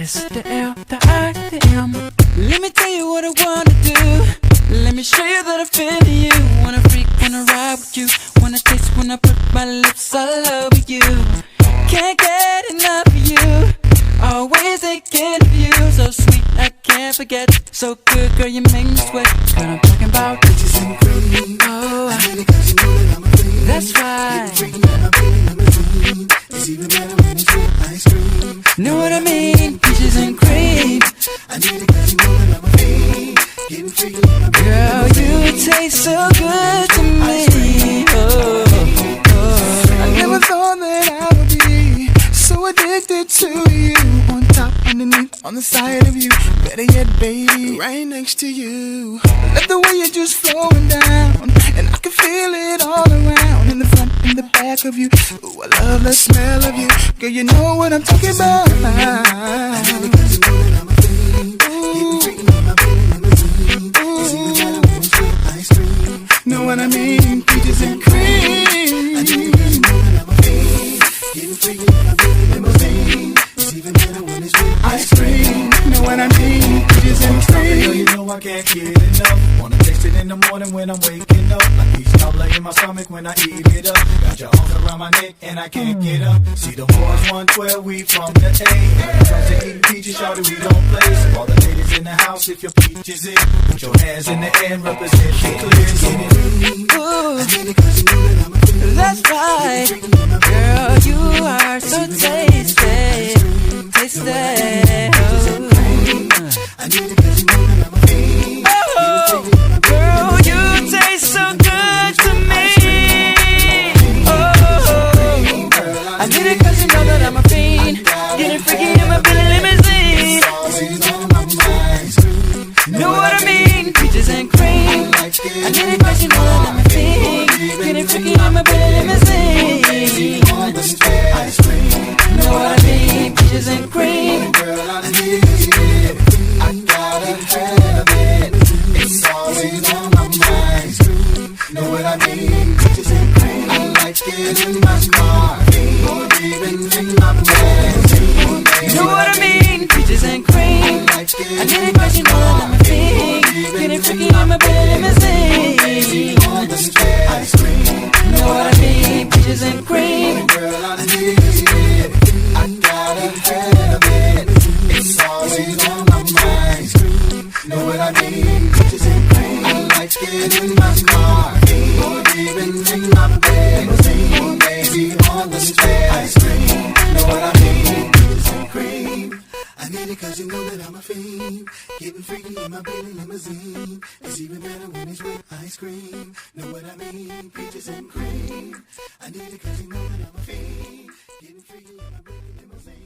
S, the L, the I, the M. Let me tell you what I wanna do. Let me show you that I feel you. Wanna freak, wanna ride with you. Wanna taste when I put my lips all over you. Can't get enough of you. Always thinking of you. So sweet, I can't forget. So good, girl, you make me sweat. What I'm talking about, Peaches and cream. oh, I need it 'cause you know that I'm a fiend. that's right. Freaking out my belly, limousine. It's even better when it's with ice cream. Know what I mean? Peaches and cream. I need it 'cause you know that I'm a fiend. Getting freaky in my belly, Girl, limousine. you taste so good to me. Oh, oh. I never thought that I would be so addicted to you. On top, underneath, on the side of you. Better yet, baby, right next to you. Love the way you're just flowing down, and I can feel it all around. In the front, in the back of you. Ooh, I love the smell of you. Girl, you know what I'm talking about. I need it 'cause you know that I'm a fiend. Getting freaky in my belly, limousine. It's even better when it's with ice cream. Know what I mean? Peaches and cream. I need it 'cause you know that I'm a fiend. Getting freaky in my belly, limousine. It's even better when it's with ice cream. Know what I mean? Peaches and cream. Girl, you know I can't get enough. Wanna taste it in the morning when I'm waking up. Like peach cobbler in my stomach when I eat it up. Got your arms around my neck and I can't get up. See the boys 112, we from the A. When it comes to eating peaches, shawty, we don't play. So all the ladies in the house, if your peach is it, put your hands in the air and represent the clear. Get it. Ooh, I need it 'cause you know that I'm a fiend. that's right. Girl, you are so tasty. Tasty. Oh. I need it 'cause you know that I'm a fiend. Oh, girl, you taste so good to me. Oh, I need it 'cause you know that I'm a fiend. Getting freaky in my Billy limousine. Know what I mean? Peaches and cream. I need it 'cause you know that I'm a fiend. Getting freaky in my Billy limousine. Know what I mean? Peaches and cream. Girl, I need it. I gotta have it. It's always on my mind. Know what I mean? Peaches and cream. I like it in my car, or even in my bed. Know what I mean? Peaches and cream. I need it 'cause you know that I'm a fiend. Getting freaky in my Billy limousine. Know what I mean? Peaches and cream. Girl, I need it. I gotta have it. It's always on my mind. Know what I mean? Peaches and cream. I like it in my car, or even in my bed. Maybe on the stairs. Ice cream. Know what I mean? Peaches and cream. I need it 'cause you know that I'm a fiend. Getting freaky in my Billy limousine. It's even better when it's with ice cream. Know what I mean? Peaches and cream. I need it 'cause you know that I'm a fiend. Getting freaky in my Billy limousine.